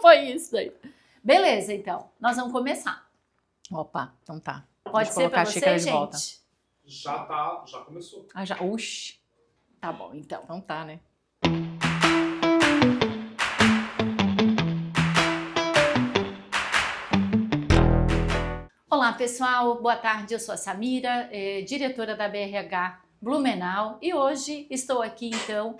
Põe isso aí. Beleza, então. Nós vamos começar. Opa, então tá. Pode ser para você, gente? Volta. Já começou. Ah, já. Oxi. Tá bom, então. Então tá, né? Olá, pessoal. Boa tarde. Eu sou a Samira, diretora da BRH Blumenau. E hoje estou aqui, então,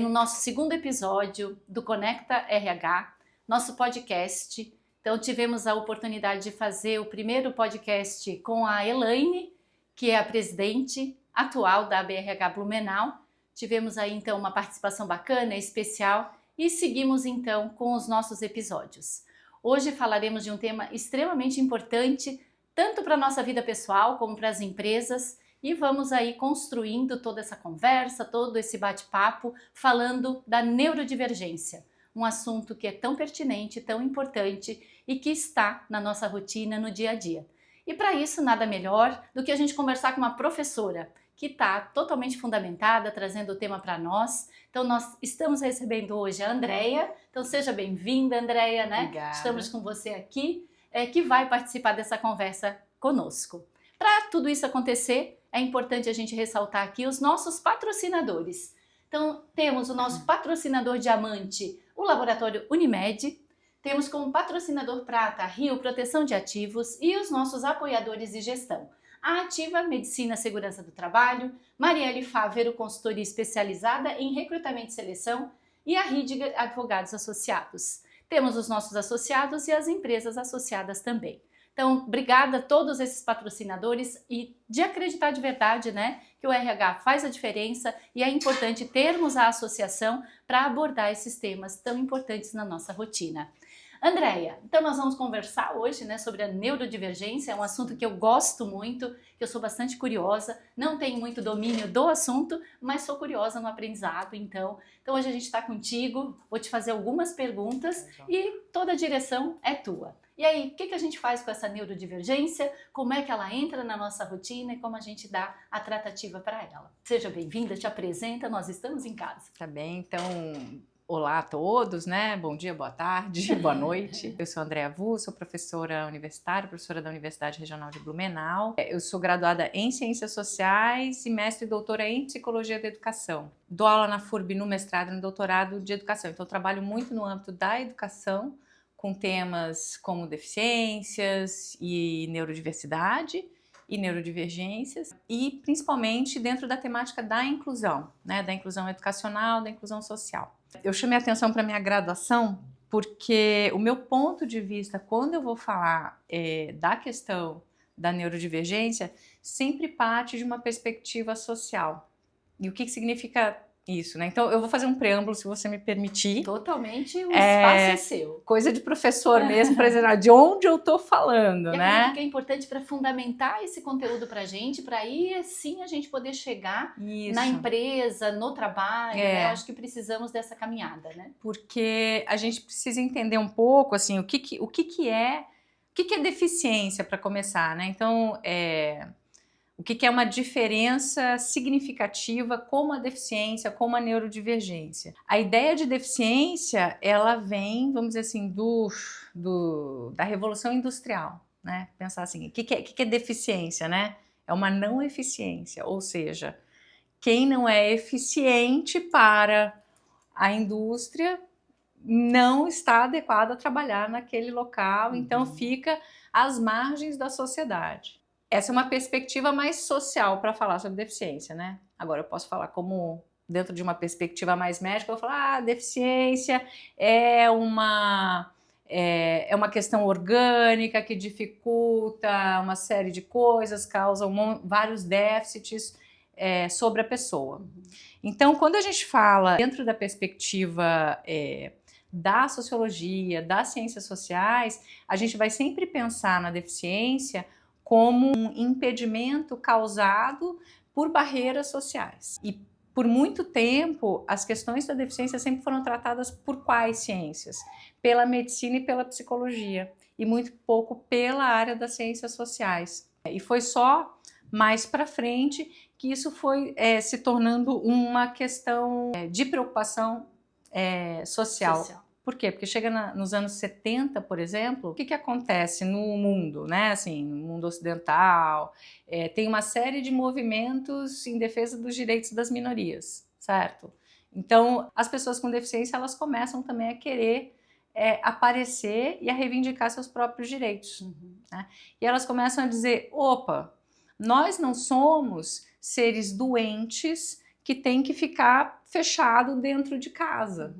no nosso segundo episódio do Conecta RH, nosso podcast. Então, tivemos a oportunidade de fazer o primeiro podcast com a Elaine, que é a presidente atual da BRH Blumenau. Tivemos aí, então, uma participação bacana, especial, e seguimos, então, com os nossos episódios. Hoje falaremos de um tema extremamente importante, tanto para a nossa vida pessoal como para as empresas, e vamos aí construindo toda essa conversa, todo esse bate-papo, falando da neurodivergência, um assunto que é tão pertinente, tão importante e que está na nossa rotina, no dia a dia. E para isso, nada melhor do que a gente conversar com uma professora que está totalmente fundamentada, trazendo o tema para nós. Então, nós estamos recebendo hoje a Andréia. Então, seja bem-vinda, Andréia, né? Obrigada. Estamos com você aqui, que vai participar dessa conversa conosco. Para tudo isso acontecer, é importante a gente ressaltar aqui os nossos patrocinadores. Então, temos o nosso patrocinador diamante, o Laboratório Unimed. Temos como patrocinador prata a Rio Proteção de Ativos e os nossos apoiadores de gestão. A Ativa Medicina Segurança do Trabalho, Marielle Fávero, consultoria especializada em recrutamento e seleção, e a Ridger Advogados Associados. Temos os nossos associados e as empresas associadas também. Então, obrigada a todos esses patrocinadores e de acreditar de verdade, né, que o RH faz a diferença e é importante termos a associação para abordar esses temas tão importantes na nossa rotina. Andréia, então nós vamos conversar hoje, né, sobre a neurodivergência, é um assunto que eu gosto muito, que eu sou bastante curiosa, não tenho muito domínio do assunto, mas sou curiosa no aprendizado, então hoje a gente está contigo, vou te fazer algumas perguntas e toda a direção é tua. E aí, o que a gente faz com essa neurodivergência, como é que ela entra na nossa rotina e como a gente dá a tratativa para ela? Seja bem-vinda, te apresenta, nós estamos em casa. Tá bem, então... Olá a todos, né? Bom dia, boa tarde, boa noite. Eu sou Andréia Vu, sou professora universitária, professora da Universidade Regional de Blumenau. Eu sou graduada em Ciências Sociais e mestre e doutora em Psicologia da Educação. Dou aula na FURB no mestrado e no doutorado de Educação. Então, eu trabalho muito no âmbito da educação, com temas como deficiências e neurodiversidade e neurodivergências, e principalmente dentro da temática da inclusão, né? Da inclusão educacional, da inclusão social. Eu chamei a atenção para minha graduação porque o meu ponto de vista, quando eu vou falar da questão da neurodivergência, sempre parte de uma perspectiva social. E o que significa isso, né? Então, eu vou fazer um preâmbulo, se você me permitir. Totalmente, o espaço é seu. Coisa de professor mesmo, para dizer de onde eu estou falando, e né? Que é importante para fundamentar esse conteúdo para a gente, para aí sim a gente poder chegar na empresa, no trabalho, né? Eu acho que precisamos dessa caminhada, né? Porque a gente precisa entender um pouco, assim, o que é deficiência, para começar, né? Então, o que é uma diferença significativa como a deficiência, como a neurodivergência. A ideia de deficiência, ela vem, vamos dizer assim, da Revolução Industrial, né? Pensar assim, o que é deficiência, né? É uma não eficiência, ou seja, quem não é eficiente para a indústria não está adequado a trabalhar naquele local, então fica às margens da sociedade. Essa é uma perspectiva mais social para falar sobre deficiência, né? Agora eu posso falar como, dentro de uma perspectiva mais médica, eu vou falar, deficiência é uma questão orgânica que dificulta uma série de coisas, causa vários déficits sobre a pessoa. Então, quando a gente fala dentro da perspectiva da sociologia, das ciências sociais, a gente vai sempre pensar na deficiência como um impedimento causado por barreiras sociais. E por muito tempo, as questões da deficiência sempre foram tratadas por quais ciências? Pela medicina e pela psicologia, e muito pouco pela área das ciências sociais. E foi só mais para frente que isso foi se tornando uma questão de preocupação social Por quê? Porque chega nos anos 70, por exemplo, o que acontece no mundo, né? Assim, no mundo ocidental, tem uma série de movimentos em defesa dos direitos das minorias, certo? Então, as pessoas com deficiência, elas começam também a querer aparecer e a reivindicar seus próprios direitos. Né? E elas começam a dizer, opa, nós não somos seres doentes que têm que ficar fechado dentro de casa,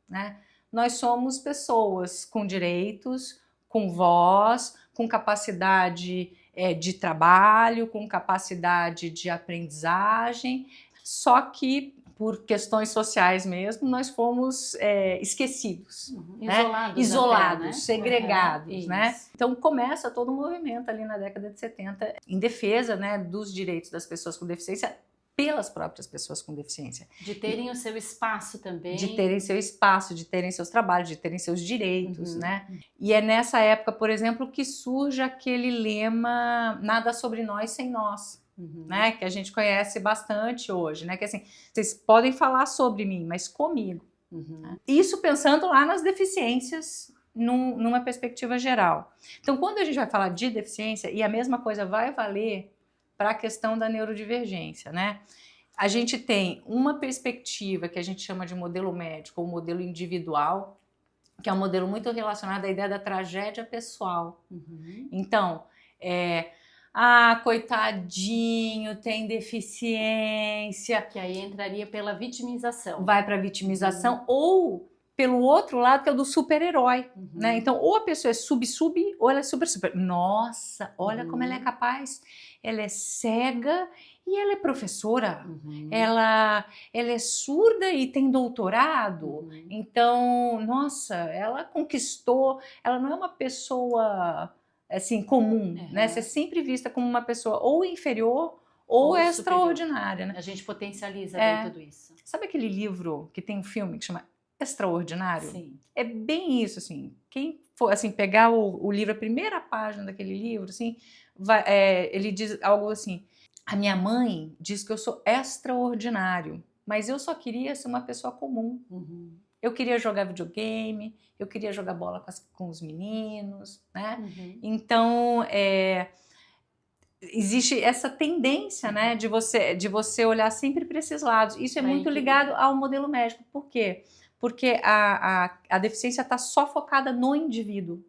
né? Nós somos pessoas com direitos, com voz, com capacidade de trabalho, com capacidade de aprendizagem, só que por questões sociais mesmo, nós fomos esquecidos, né? Isolados, até, né? segregados, né? Então começa todo um movimento ali na década de 70 em defesa, né, dos direitos das pessoas com deficiência pelas próprias pessoas com deficiência. De terem o seu espaço também. De terem seu espaço, de terem seus trabalhos, de terem seus direitos, né? E é nessa época, por exemplo, que surge aquele lema nada sobre nós sem nós. Né, que a gente conhece bastante hoje, né, que assim, vocês podem falar sobre mim, mas comigo. Né? Isso pensando lá nas deficiências numa perspectiva geral. Então, quando a gente vai falar de deficiência, e a mesma coisa vai valer para a questão da neurodivergência, né? A gente tem uma perspectiva que a gente chama de modelo médico ou modelo individual, que é um modelo muito relacionado à ideia da tragédia pessoal. Então, coitadinho, tem deficiência. Que aí entraria pela vitimização. Vai para a vitimização ou pelo outro lado, que é o do super-herói. Né? Então, ou a pessoa é sub-sub ou ela é super-super. Nossa, olha como ela é capaz. Ela é cega e ela é professora. Ela é surda e tem doutorado. Então, nossa, ela conquistou. Ela não é uma pessoa assim, comum, né? Você é sempre vista como uma pessoa ou inferior ou extraordinária, né? A gente potencializa bem tudo isso. Sabe aquele livro que tem um filme que chama Extraordinário? Sim. É bem isso, assim. Quem for assim, pegar o livro, a primeira página daquele livro, assim, ele diz algo assim: a minha mãe diz que eu sou extraordinário, mas eu só queria ser uma pessoa comum. Eu queria jogar videogame, eu queria jogar bola com os meninos, né? Então, existe essa tendência, né, de você olhar sempre para esses lados. Isso é muito ligado ao modelo médico. Por quê? Porque a deficiência está só focada no indivíduo.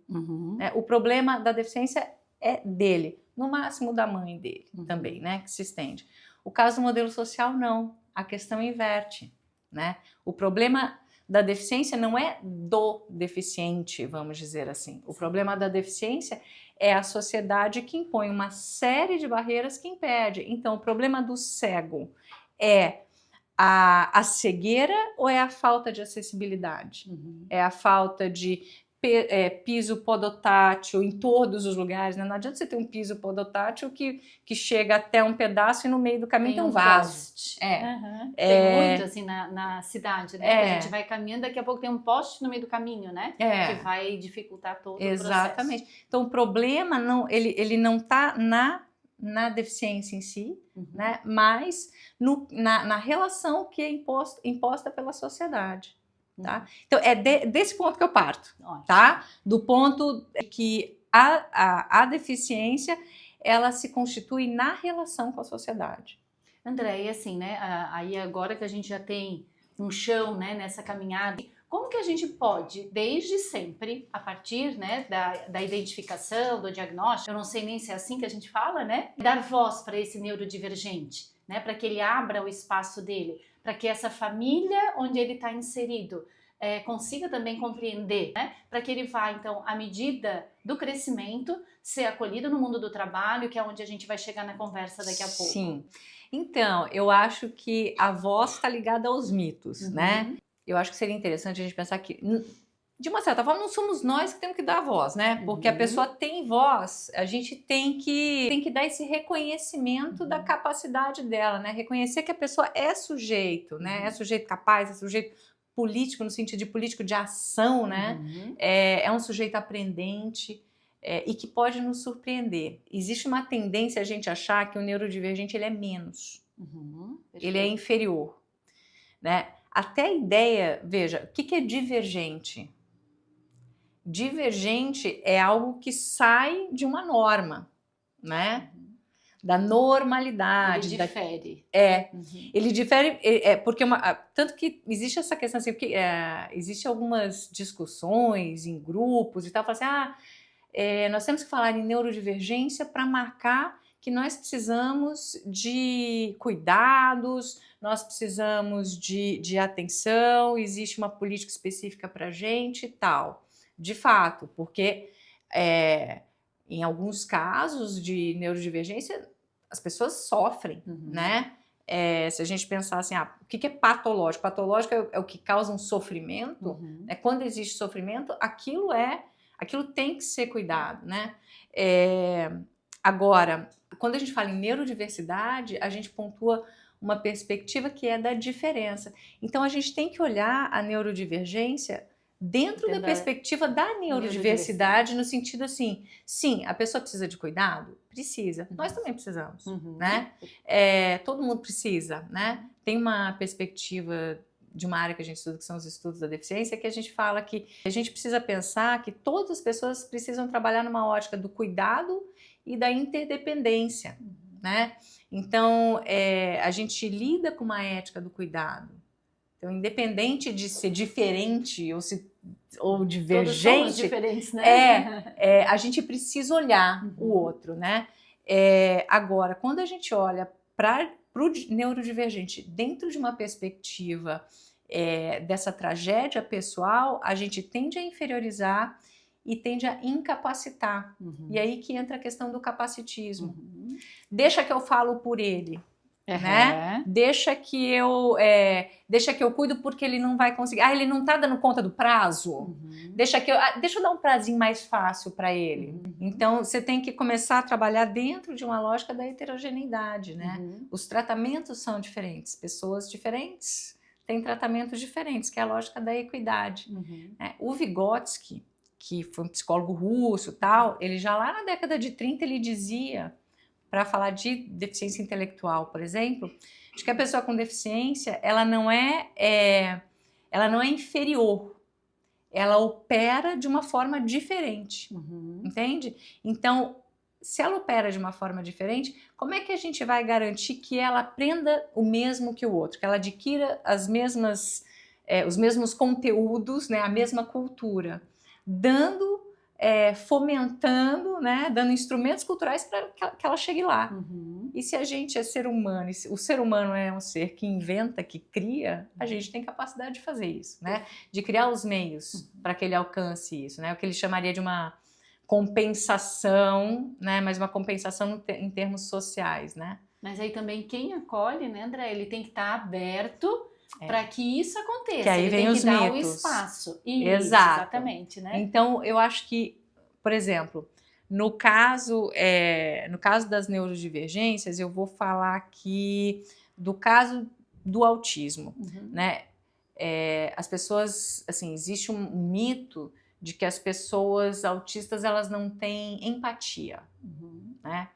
Né? O problema da deficiência é dele, no máximo da mãe dele também, né, que se estende. O caso do modelo social, não. A questão inverte, né? O problema da deficiência não é do deficiente, vamos dizer assim. O problema da deficiência é a sociedade que impõe uma série de barreiras que impede. Então, o problema do cego é a cegueira ou é a falta de acessibilidade? É a falta de piso podotátil em todos os lugares, né? Não adianta você ter um piso podotátil que chega até um pedaço e no meio do caminho tem um vaso. Tem muito assim na cidade, né? Que a gente vai caminhando, daqui a pouco tem um poste no meio do caminho, né? Que vai dificultar todo o processo. Exatamente. Então o problema ele não está na deficiência em si, né? Mas na relação que é imposta pela sociedade. Tá? Então é desse ponto que eu parto, tá? Do ponto que a deficiência ela se constitui na relação com a sociedade. André, e assim, né? Aí agora que a gente já tem um chão, né, nessa caminhada, como que a gente pode, desde sempre, a partir, né, da identificação, do diagnóstico, eu não sei nem se é assim que a gente fala, né, dar voz para esse neurodivergente, né, para que ele abra o espaço dele, para que essa família onde ele está inserido consiga também compreender, né? Para que ele vá, então, à medida do crescimento, ser acolhido no mundo do trabalho, que é onde a gente vai chegar na conversa daqui a pouco. Sim. Então, eu acho que a voz está ligada aos mitos, né? Eu acho que seria interessante a gente pensar que, de uma certa forma, não somos nós que temos que dar a voz, né? Porque a pessoa tem voz, a gente tem que dar esse reconhecimento da capacidade dela, né? Reconhecer que a pessoa é sujeito, né? É sujeito capaz, é sujeito político, no sentido de político de ação, né? É um sujeito aprendente e que pode nos surpreender. Existe uma tendência a gente achar que o neurodivergente ele é menos, ele é inferior, né? Até a ideia, veja, o que é divergente? divergente é algo que sai de uma norma, né? Da normalidade. Ele difere. Ele difere, porque tanto que existe essa questão assim, porque existe algumas discussões em grupos e tal, fala assim, nós temos que falar em neurodivergência para marcar que nós precisamos de cuidados, nós precisamos de atenção, existe uma política específica para a gente e tal. De fato, porque em alguns casos de neurodivergência, as pessoas sofrem, né? Se a gente pensar assim, o que é patológico? Patológico é o que causa um sofrimento. Quando existe sofrimento, aquilo tem que ser cuidado, né? Agora, quando a gente fala em neurodiversidade, a gente pontua uma perspectiva que é da diferença. Então, a gente tem que olhar a neurodivergência dentro da perspectiva da neurodiversidade, no sentido assim, sim, a pessoa precisa de cuidado? Precisa. Nós também precisamos, né? Todo mundo precisa, né? Tem uma perspectiva de uma área que a gente estuda, que são os estudos da deficiência, que a gente fala que a gente precisa pensar que todas as pessoas precisam trabalhar numa ótica do cuidado e da interdependência, né? Então, a gente lida com uma ética do cuidado. Então, independente de ser diferente ou divergente, todos somos diferentes, né? A gente precisa olhar o outro, né? Agora, quando a gente olha para o neurodivergente dentro de uma perspectiva dessa tragédia pessoal, a gente tende a inferiorizar e tende a incapacitar. E aí que entra a questão do capacitismo. Deixa que eu falo por ele. Né? Deixa que eu cuido porque ele não vai conseguir. Ele não tá dando conta do prazo. Deixa eu dar um prazinho mais fácil para ele. Então você tem que começar a trabalhar dentro de uma lógica da heterogeneidade, né? Os tratamentos são diferentes, pessoas diferentes têm tratamentos diferentes, que é a lógica da equidade. O Vygotsky, que foi um psicólogo russo, tal, ele já lá na década de 30 ele dizia, para falar de deficiência intelectual, por exemplo, de que a pessoa com deficiência, ela não é inferior, ela opera de uma forma diferente, entende? Então, se ela opera de uma forma diferente, como é que a gente vai garantir que ela aprenda o mesmo que o outro, que ela adquira os mesmos conteúdos, né, a mesma cultura, fomentando, né, dando instrumentos culturais para que ela chegue lá. E se a gente é ser humano, e o ser humano é um ser que inventa, que cria, a gente tem capacidade de fazer isso, né? De criar os meios para que ele alcance isso, né? O que ele chamaria de uma compensação, né? Mas uma compensação em termos sociais, né? Mas aí também quem acolhe, né, André, ele tem que estar aberto para que isso aconteça. Que aí ele vem tem os que dar mitos. o espaço. Isso, Exato. Exatamente, né? Então, eu acho que, por exemplo, no caso das neurodivergências, eu vou falar aqui do caso do autismo, né? As pessoas, assim, existe um mito de que as pessoas autistas, elas não têm empatia, né?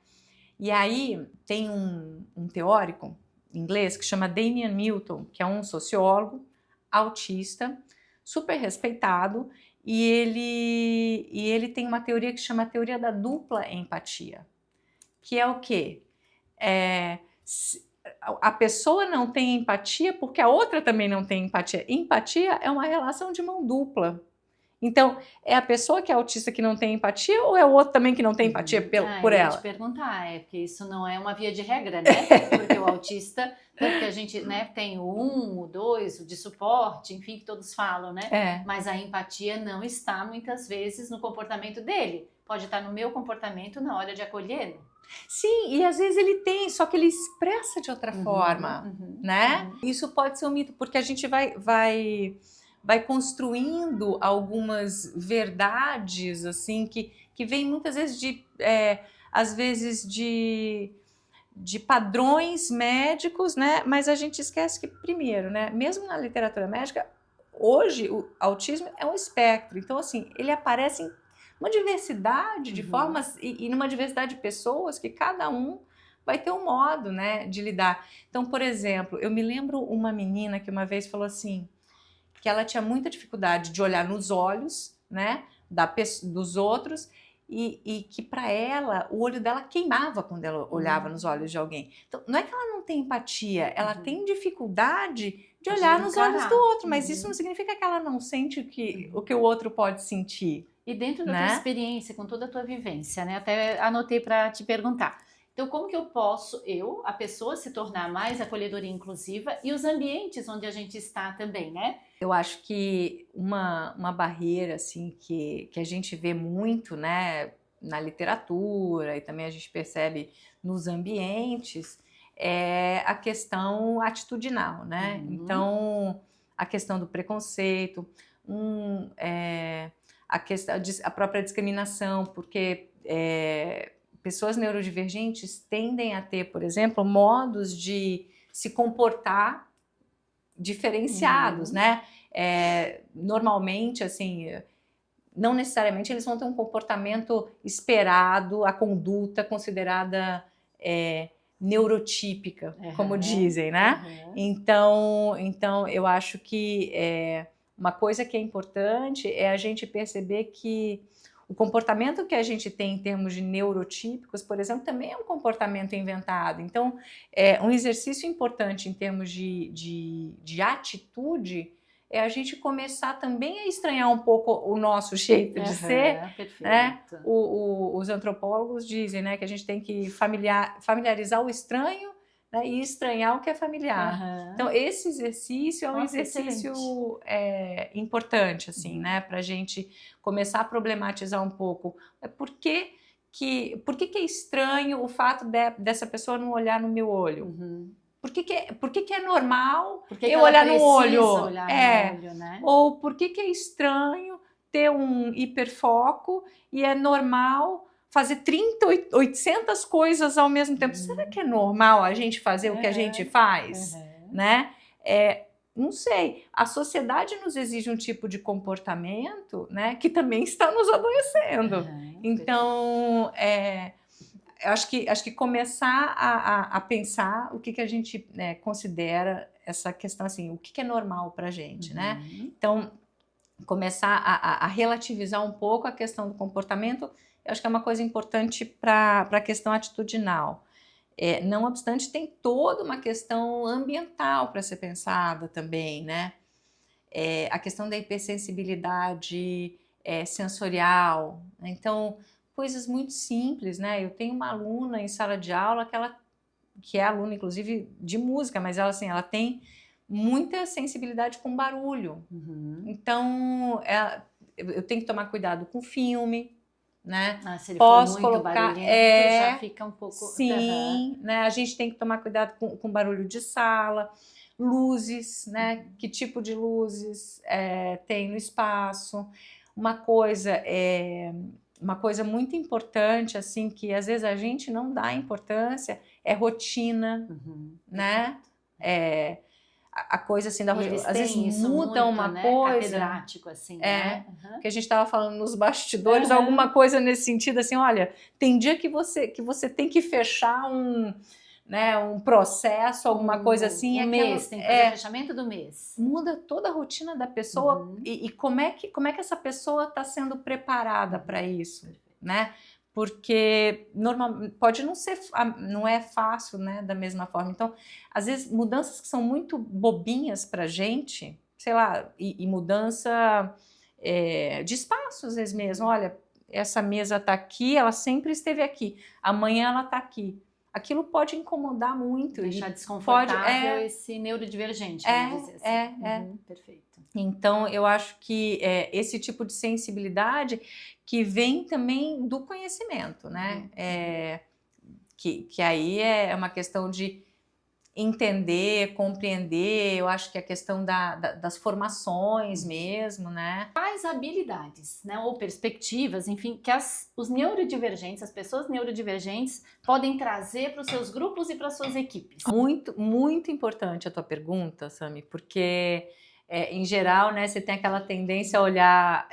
E aí tem um teórico inglês que chama Damian Milton, que é um sociólogo autista, super respeitado, e ele tem uma teoria que chama a teoria da dupla empatia, que é o quê? A pessoa não tem empatia porque a outra também não tem empatia. Empatia é uma relação de mão dupla. Então, é a pessoa que é autista que não tem empatia ou é o outro também que não tem empatia por eu ia ela? te perguntar, porque isso não é uma via de regra, né? Porque o autista, tanto que a gente, né, tem o 1, o 2, o de suporte, enfim, que todos falam, né? Mas a empatia não está, muitas vezes, no comportamento dele. Pode estar no meu comportamento na hora de acolhê-lo. Sim, e às vezes ele tem, só que ele expressa de outra forma, né? Isso pode ser um mito, porque a gente vai construindo algumas verdades, assim, que vêm muitas vezes às vezes de padrões médicos, né? Mas a gente esquece que, primeiro, né? Mesmo na literatura médica, hoje o autismo é um espectro. Então, assim, ele aparece em uma diversidade de formas e numa diversidade de pessoas que cada um vai ter um modo, né, de lidar. Então, por exemplo, eu me lembro uma menina que uma vez falou assim, que ela tinha muita dificuldade de olhar nos olhos, né, dos outros, e que para ela, o olho dela queimava quando ela olhava nos olhos de alguém. Então, não é que ela não tem empatia, ela tem dificuldade de olhar nos olhos do outro, mas isso não significa que ela não sente o que o outro pode sentir. E dentro da né? tua experiência, com toda a tua vivência, né? Até anotei para te perguntar. Então, como que eu posso, a pessoa, se tornar mais acolhedora e inclusiva, e os ambientes onde a gente está também, né? Eu acho que uma barreira assim que a gente vê muito, né, na literatura e também a gente percebe nos ambientes é a questão atitudinal, né? Então, a questão do preconceito, a própria discriminação, porque pessoas neurodivergentes tendem a ter, por exemplo, modos de se comportar diferenciados, né? Normalmente, assim, não necessariamente eles vão ter um comportamento esperado, a conduta considerada neurotípica, como dizem, né? Então, eu acho que uma coisa que é importante é a gente perceber que o comportamento que a gente tem em termos de neurotípicos, por exemplo, também é um comportamento inventado. Então, um exercício importante em termos de atitude é a gente começar também a estranhar um pouco o nosso jeito de ser. Perfeito. Né? Os antropólogos dizem, né, que a gente tem que familiarizar o estranho, né, e estranhar o que é familiar. Então, esse exercício é um exercício importante, assim, né, para a gente começar a problematizar um pouco. Por que é estranho o fato dessa pessoa não olhar no meu olho? Por que é normal eu olhar no olho? Né? Ou por que é estranho ter um hiperfoco e é normal fazer 800 coisas ao mesmo tempo? Será que é normal a gente fazer o que a gente faz? Né? Não sei. A sociedade nos exige um tipo de comportamento, né, que também está nos adoecendo. Então, acho que começar a pensar o que a gente considera essa questão assim, o que é normal para a gente, né? Então, começar a relativizar um pouco a questão do comportamento, eu acho que é uma coisa importante para a questão atitudinal. Não obstante, tem toda uma questão ambiental para ser pensada também, né? A questão da hipersensibilidade sensorial. Então, coisas muito simples, né? Eu tenho uma aluna em sala de aula que é aluna, inclusive, de música, mas ela tem muita sensibilidade com barulho. Então, eu tenho que tomar cuidado com filme, né? Se ele Posso for muito colocar, barulhento, já fica um pouco... Sim, né? A gente tem que tomar cuidado com barulho de sala, luzes, né? Que tipo de luzes tem no espaço. Uma coisa muito importante, assim, que às vezes a gente não dá importância, é rotina, né? A coisa assim da rotina. Às vezes muda uma coisa. Catedrático, assim, né? Que a gente estava falando nos bastidores, alguma coisa nesse sentido, assim, olha, tem dia que você tem que fechar um processo, alguma coisa assim. Mês, tem que fazer o fechamento do mês. Muda toda a rotina da pessoa e como é que essa pessoa está sendo preparada para isso, né? Porque pode não é fácil, né, da mesma forma. Então, às vezes, mudanças que são muito bobinhas para a gente, sei lá, e mudança de espaço, às vezes mesmo. Olha, essa mesa está aqui, ela sempre esteve aqui, amanhã ela está aqui. Aquilo pode incomodar muito. Deixar desconfortável esse neurodivergente, vamos dizer assim. Perfeito. Então, eu acho que esse tipo de sensibilidade que vem também do conhecimento, né? Que aí é uma questão de entender, compreender, eu acho que a questão das formações mesmo, né? Quais habilidades, né, ou perspectivas, enfim, que os neurodivergentes, as pessoas neurodivergentes podem trazer para os seus grupos e para as suas equipes? Muito, muito importante a tua pergunta, Sami, porque em geral, né, você tem aquela tendência a olhar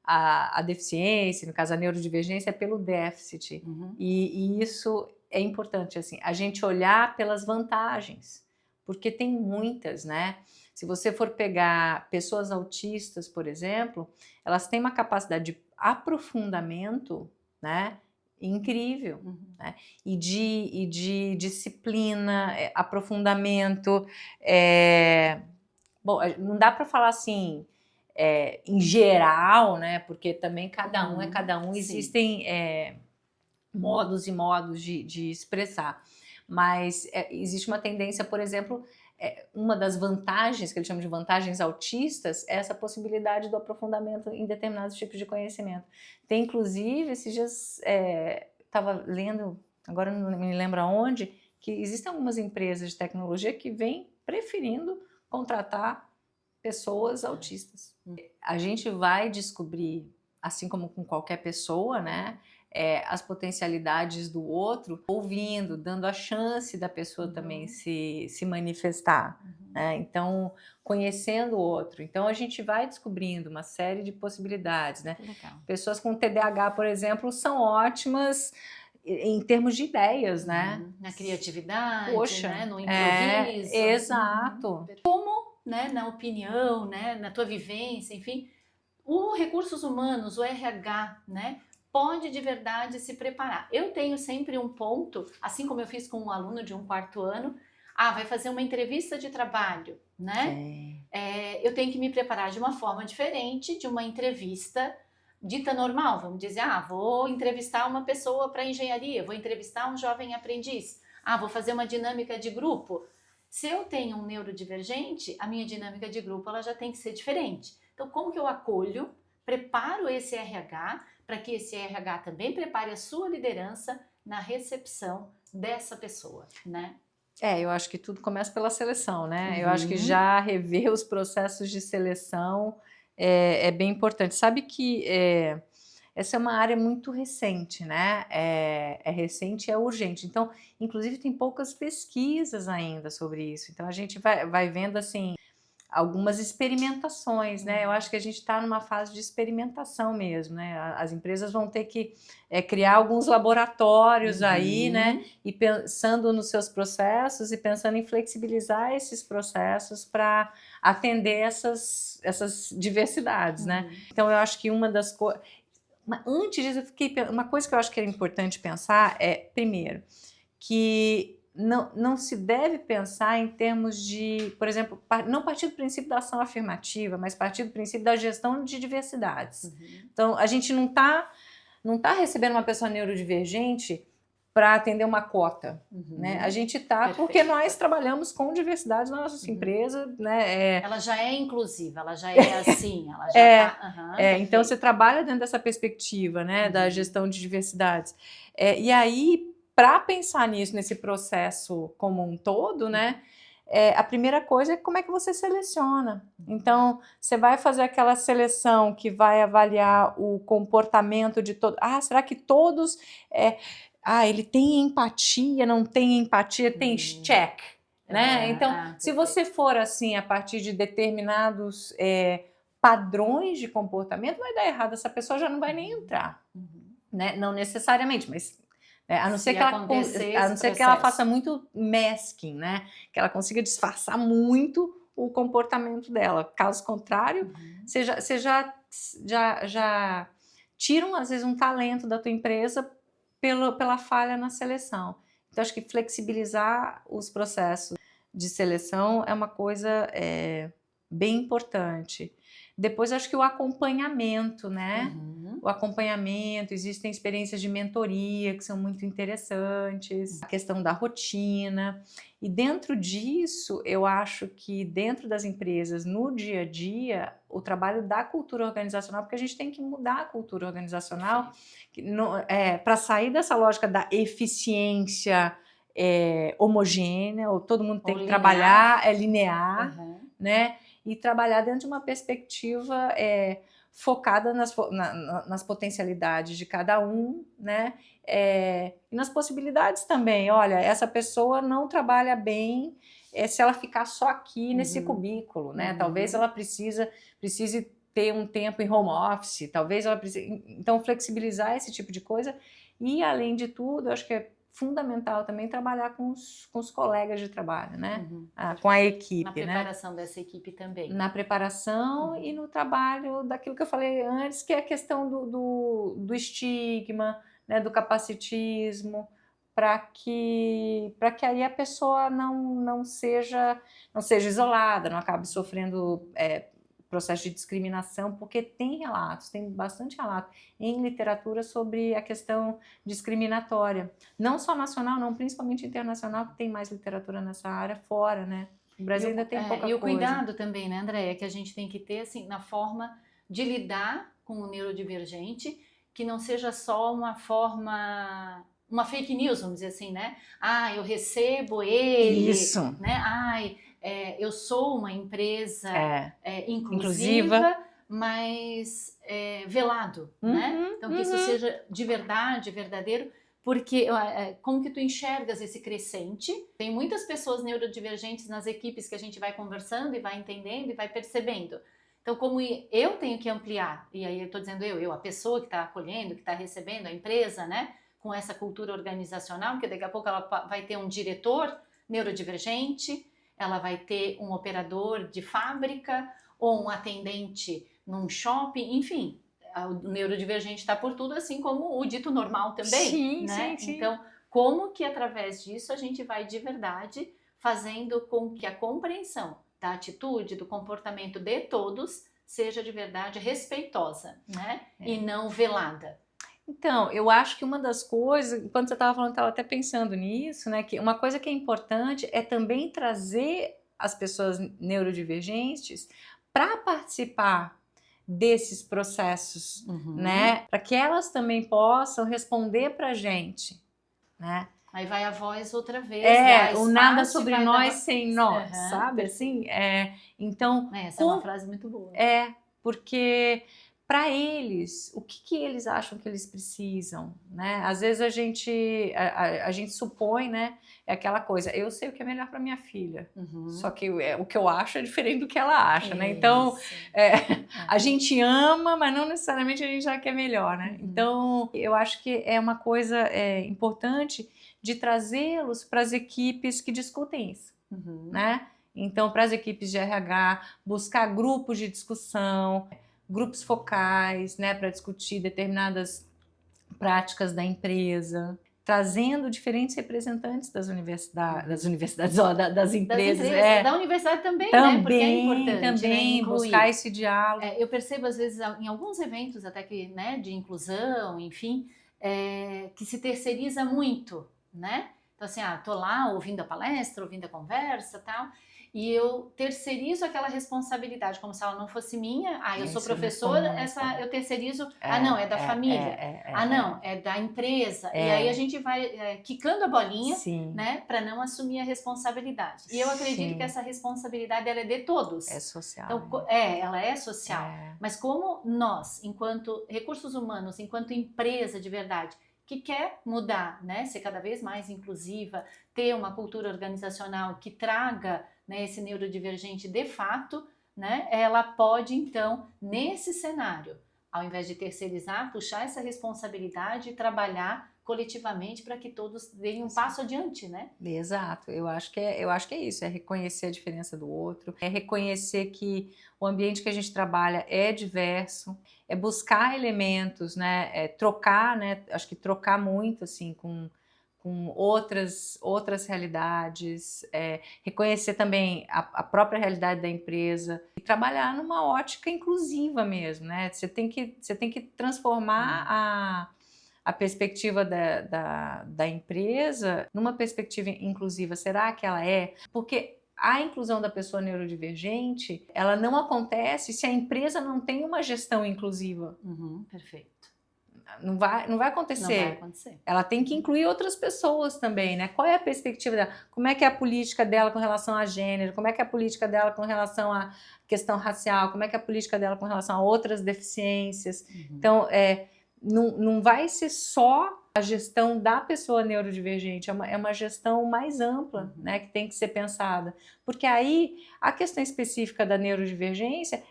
a deficiência, no caso a neurodivergência, pelo déficit. E isso é importante, assim, a gente olhar pelas vantagens, porque tem muitas, né? Se você for pegar pessoas autistas, por exemplo, elas têm uma capacidade de aprofundamento, né, incrível, né? E de disciplina, aprofundamento. Bom, não dá para falar assim em geral, né? Porque também cada um é cada um. Sim. Existem modos e modos de expressar. Mas existe uma tendência, por exemplo, uma das vantagens, que eles chamam de vantagens autistas, é essa possibilidade do aprofundamento em determinados tipos de conhecimento. Tem, inclusive, esses dias, estava lendo, agora não me lembro aonde, que existem algumas empresas de tecnologia que vêm preferindo contratar pessoas autistas. A gente vai descobrir, assim como com qualquer pessoa, né? As potencialidades do outro, ouvindo, dando a chance da pessoa também se manifestar. Né? Então, conhecendo o outro. Então, a gente vai descobrindo uma série de possibilidades. Né? Legal. Pessoas com TDAH, por exemplo, são ótimas em termos de ideias, né? Na criatividade, Poxa, né? No improviso. Exato. Né? Na opinião, né? Na tua vivência, enfim. O recursos humanos, o RH, né? Pode de verdade se preparar. Eu tenho sempre um ponto, assim como eu fiz com um aluno de um 4º ano, vai fazer uma entrevista de trabalho, né? Eu tenho que me preparar de uma forma diferente de uma entrevista dita normal. Vamos dizer, vou entrevistar uma pessoa para engenharia, vou entrevistar um jovem aprendiz, vou fazer uma dinâmica de grupo. Se eu tenho um neurodivergente, a minha dinâmica de grupo ela já tem que ser diferente. Então, como que eu acolho, preparo esse RH para que esse RH também prepare a sua liderança na recepção dessa pessoa, né? Eu acho que tudo começa pela seleção, né? Eu acho que já rever os processos de seleção é bem importante. Sabe que essa é uma área muito recente, né? É recente e é urgente. Então, inclusive, tem poucas pesquisas ainda sobre isso. Então, a gente vai vendo, assim, algumas experimentações, né? Eu acho que a gente está numa fase de experimentação mesmo, né? As empresas vão ter que criar alguns laboratórios aí, né? E pensando nos seus processos e pensando em flexibilizar esses processos para atender essas diversidades, né? Então, eu acho que uma das coisas... Antes disso, uma coisa que eu acho que era importante pensar primeiro, que não se deve pensar em termos de, por exemplo, não partir do princípio da ação afirmativa, mas partir do princípio da gestão de diversidades. Então, a gente não tá recebendo uma pessoa neurodivergente para atender uma cota, né? A gente porque nós trabalhamos com diversidade na nossa empresa, né? Ela já é inclusiva, ela já é assim, ela já então você trabalha dentro dessa perspectiva, né, da gestão de diversidades. E aí, para pensar nisso, nesse processo como um todo, né, a primeira coisa é como é que você seleciona. Então, você vai fazer aquela seleção que vai avaliar o comportamento de todos. Será que todos... ele tem empatia, não tem empatia, tem check, né? Então, se você for assim, a partir de determinados padrões de comportamento, vai dar errado, essa pessoa já não vai nem entrar, né? Não necessariamente, mas... a não ser que ela faça muito masking, né? Que ela consiga disfarçar muito o comportamento dela. Caso contrário, você já tiram, às vezes, um talento da tua empresa pela falha na seleção. Então, acho que flexibilizar os processos de seleção é uma coisa bem importante. Depois, acho que o acompanhamento, né? O acompanhamento, existem experiências de mentoria que são muito interessantes, a questão da rotina. E dentro disso, eu acho que dentro das empresas, no dia a dia, o trabalho da cultura organizacional, porque a gente tem que mudar a cultura organizacional para sair dessa lógica da eficiência homogênea, ou todo mundo tem que trabalhar, linear, né? E trabalhar dentro de uma perspectiva focada nas potencialidades de cada um, né? E nas possibilidades também. Olha, essa pessoa não trabalha bem se ela ficar só aqui nesse cubículo, né? Talvez ela precise ter um tempo em home office, talvez ela precise... Então, flexibilizar esse tipo de coisa. E, além de tudo, eu acho que fundamental também trabalhar com os colegas de trabalho, né? Uhum. Com a equipe, Na né? preparação dessa equipe também. Na preparação e no trabalho daquilo que eu falei antes, que é a questão do estigma, né? Do capacitismo, para que aí a pessoa não seja isolada, não acabe sofrendo processo de discriminação, porque tem bastante relato em literatura sobre a questão discriminatória. Não só nacional, não, principalmente internacional, que tem mais literatura nessa área fora, né? O Brasil ainda tem pouca coisa. E o cuidado também, né, Andréia, que a gente tem que ter, assim, na forma de lidar com o neurodivergente, que não seja só uma fake news, vamos dizer assim, né? Ah, eu recebo ele, Isso. né? Eu sou uma empresa inclusiva, mas velado, né? Então que isso seja de verdade, verdadeiro, porque como que tu enxergas esse crescente? Tem muitas pessoas neurodivergentes nas equipes que a gente vai conversando e vai entendendo e vai percebendo. Então, como eu tenho que ampliar, e aí eu estou dizendo a pessoa que está acolhendo, que está recebendo, a empresa, né? Com essa cultura organizacional, porque daqui a pouco ela vai ter um diretor neurodivergente, ela vai ter um operador de fábrica ou um atendente num shopping, enfim, o neurodivergente está por tudo, assim como o dito normal também, sim, né? Sim. Então, como que através disso a gente vai de verdade fazendo com que a compreensão da atitude, do comportamento de todos seja de verdade respeitosa, né? E não velada. Então, eu acho que uma das coisas, enquanto você estava falando, eu estava até pensando nisso, né? Que uma coisa que é importante é também trazer as pessoas neurodivergentes para participar desses processos, né? Para que elas também possam responder para a gente, né? Aí vai a voz outra vez. O nada sobre nós sem nós, sabe? Assim, então... Essa é uma frase muito boa. Porque para eles, o que eles acham que eles precisam, né? Às vezes a gente supõe, né? É aquela coisa, eu sei o que é melhor para minha filha, só que o que eu acho é diferente do que ela acha, né? Então, a gente ama, mas não necessariamente a gente já quer melhor, né? Então, eu acho que é uma coisa importante de trazê-los para as equipes que discutem isso, né? Então, para as equipes de RH, buscar grupos de discussão, grupos focais, né, para discutir determinadas práticas da empresa, trazendo diferentes representantes das universidades, das empresas. Da universidade também, né? Porque é importante, também, né, buscar esse diálogo. Eu percebo, às vezes, em alguns eventos até que, né, de inclusão, enfim, que se terceiriza muito, né? Então, assim, tô lá ouvindo a palestra, ouvindo a conversa e tal, e eu terceirizo aquela responsabilidade, como se ela não fosse minha. Eu sou professora, eu terceirizo, não, é da família. Não, é da empresa. E aí a gente vai quicando a bolinha, né, para não assumir a responsabilidade. E eu acredito que essa responsabilidade ela é de todos. É social. Então, ela é social. Mas como nós, enquanto recursos humanos, enquanto empresa de verdade, que quer mudar, né, ser cada vez mais inclusiva, ter uma cultura organizacional que traga, né, esse neurodivergente de fato, né, ela pode então, nesse cenário, ao invés de terceirizar, puxar essa responsabilidade e trabalhar coletivamente para que todos deem um passo adiante, né? Exato, eu acho que é isso, é reconhecer a diferença do outro, é reconhecer que o ambiente que a gente trabalha é diverso, é buscar elementos, né, trocar, né, acho que trocar muito, assim, com outras realidades, reconhecer também a própria realidade da empresa e trabalhar numa ótica inclusiva mesmo, né? Você tem que transformar a perspectiva da empresa numa perspectiva inclusiva. Será que ela é? Porque a inclusão da pessoa neurodivergente, ela não acontece se a empresa não tem uma gestão inclusiva. Perfeito. Não vai acontecer. Não vai acontecer. Ela tem que incluir outras pessoas também, né? Qual é a perspectiva dela? Como é que é a política dela com relação a gênero? Como é que é a política dela com relação à questão racial? Como é que é a política dela com relação a outras deficiências? Então, não vai ser só a gestão da pessoa neurodivergente, é uma gestão mais ampla, né, que tem que ser pensada. Porque aí, a questão específica da neurodivergência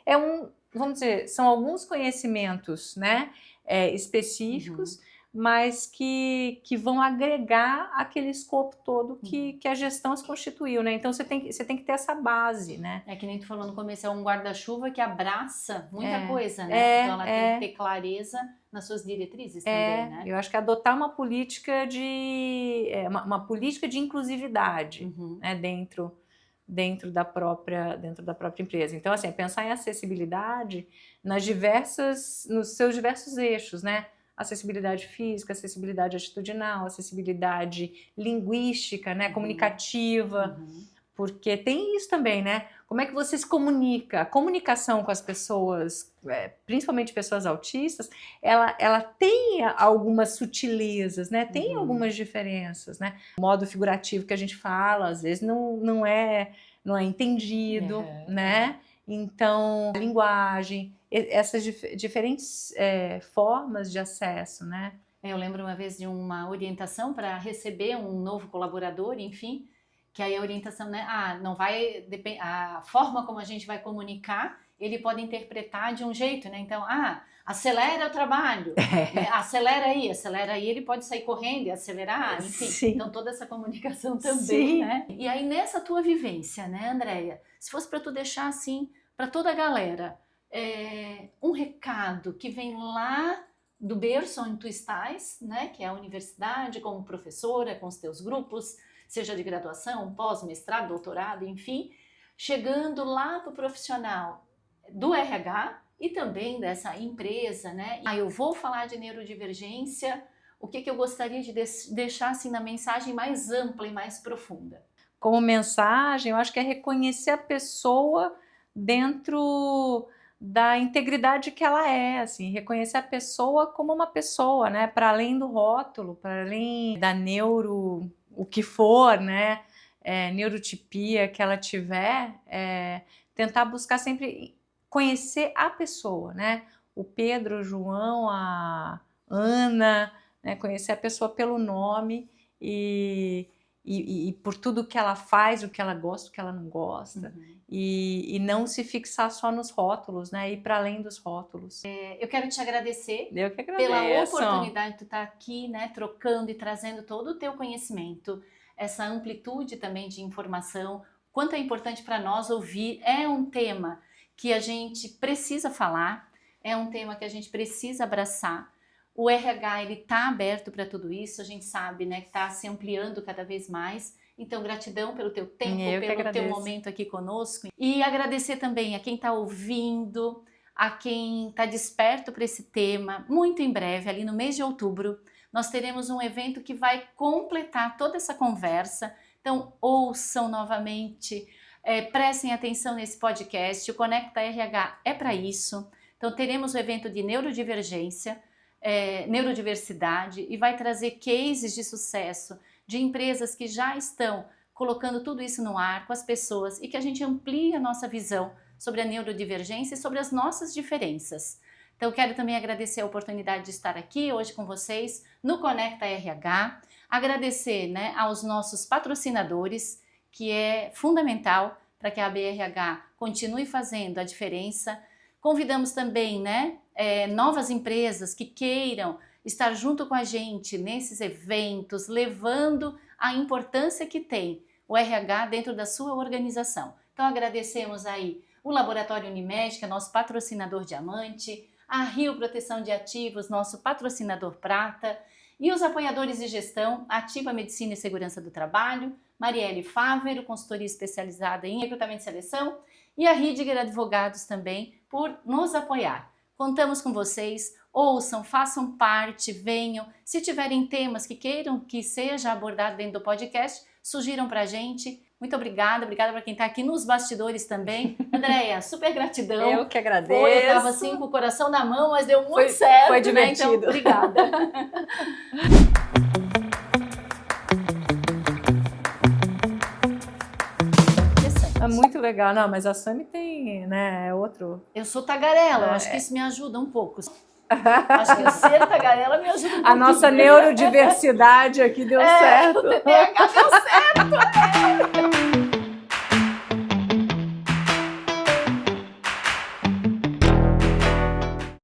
vamos dizer, são alguns conhecimentos, né, específicos, mas que vão agregar aquele escopo todo que a gestão se constituiu, né? Então você tem que ter essa base, né? É que nem tu falou no começo, é um guarda-chuva que abraça muita coisa, né? Então ela tem que ter clareza nas suas diretrizes também, né? Eu acho que adotar uma política uma política de inclusividade, né? dentro da própria empresa. Então, assim, pensar em acessibilidade nos seus diversos eixos, né? Acessibilidade física, acessibilidade atitudinal, acessibilidade linguística, né? Comunicativa, porque tem isso também, né? Como é que você se comunica? A comunicação com as pessoas, principalmente pessoas autistas, ela tem algumas sutilezas, né? Tem algumas diferenças, né? O modo figurativo que a gente fala, às vezes não é entendido, né? Então, a linguagem, essas diferentes formas de acesso, né? Eu lembro uma vez de uma orientação para receber um novo colaborador, enfim, que aí a orientação, né? Não vai a forma como a gente vai comunicar, ele pode interpretar de um jeito, né? Então, acelera o trabalho, né? acelera aí, ele pode sair correndo e acelerar, enfim. Sim. Então toda essa comunicação também, Sim. né? E aí nessa tua vivência, né, Andréia, se fosse para tu deixar assim para toda a galera, um recado que vem lá do berço onde tu estás, né, que é a universidade, como professora, com os teus grupos, seja de graduação, pós, mestrado, doutorado, enfim, chegando lá para o profissional do RH e também dessa empresa, né? Eu vou falar de neurodivergência, o que eu gostaria de deixar assim na mensagem mais ampla e mais profunda? Como mensagem, eu acho que é reconhecer a pessoa dentro da integridade que ela é, assim, reconhecer a pessoa como uma pessoa, né, para além do rótulo, para além da o que for, né, neurotipia que ela tiver, tentar buscar sempre conhecer a pessoa, né, o Pedro, o João, a Ana, né, conhecer a pessoa pelo nome e por tudo que ela faz, o que ela gosta, o que ela não gosta, e não se fixar só nos rótulos, né? Ir para além dos rótulos. Eu quero te agradecer Eu que agradeço. Pela oportunidade de tu estar aqui, né? Trocando e trazendo todo o teu conhecimento, essa amplitude também de informação, quanto é importante para nós ouvir. É um tema que a gente precisa falar, é um tema que a gente precisa abraçar. O RH, ele está aberto para tudo isso, a gente sabe, né, que está se ampliando cada vez mais. Então, gratidão pelo teu tempo, pelo teu momento aqui conosco. E agradecer também a quem está ouvindo, a quem está desperto para esse tema. Muito em breve, ali no mês de outubro, nós teremos um evento que vai completar toda essa conversa. Então, ouçam novamente, prestem atenção nesse podcast. O Conecta RH é para isso. Então, teremos o evento de neurodivergência, neurodiversidade, e vai trazer cases de sucesso de empresas que já estão colocando tudo isso no ar com as pessoas e que a gente amplie a nossa visão sobre a neurodivergência e sobre as nossas diferenças. Então, quero também agradecer a oportunidade de estar aqui hoje com vocês no Conecta RH, agradecer, né, aos nossos patrocinadores, que é fundamental para que a ABRH continue fazendo a diferença. Convidamos também, né, novas empresas que queiram estar junto com a gente nesses eventos, levando a importância que tem o RH dentro da sua organização. Então agradecemos aí o Laboratório Unimed, que é nosso patrocinador diamante, a Rio Proteção de Ativos, nosso patrocinador prata, e os apoiadores de gestão, Ativa Medicina e Segurança do Trabalho, Marielle Fávero, consultoria especializada em recrutamento e seleção, e a Ridger Advogados também, por nos apoiar. Contamos com vocês, ouçam, façam parte, venham. Se tiverem temas que queiram que seja abordado dentro do podcast, sugiram pra gente. Muito obrigada para quem está aqui nos bastidores também. Andréia, super gratidão. Eu que agradeço. Eu estava assim com o coração na mão, mas deu muito certo. Foi divertido. Né? Então, obrigada. Muito legal. Não, mas a Sami tem, né, outro... Eu sou tagarela, eu acho que isso me ajuda um pouco. Acho que o ser tagarela me ajuda um pouco. A nossa neurodiversidade aqui deu certo. O TDAH deu certo.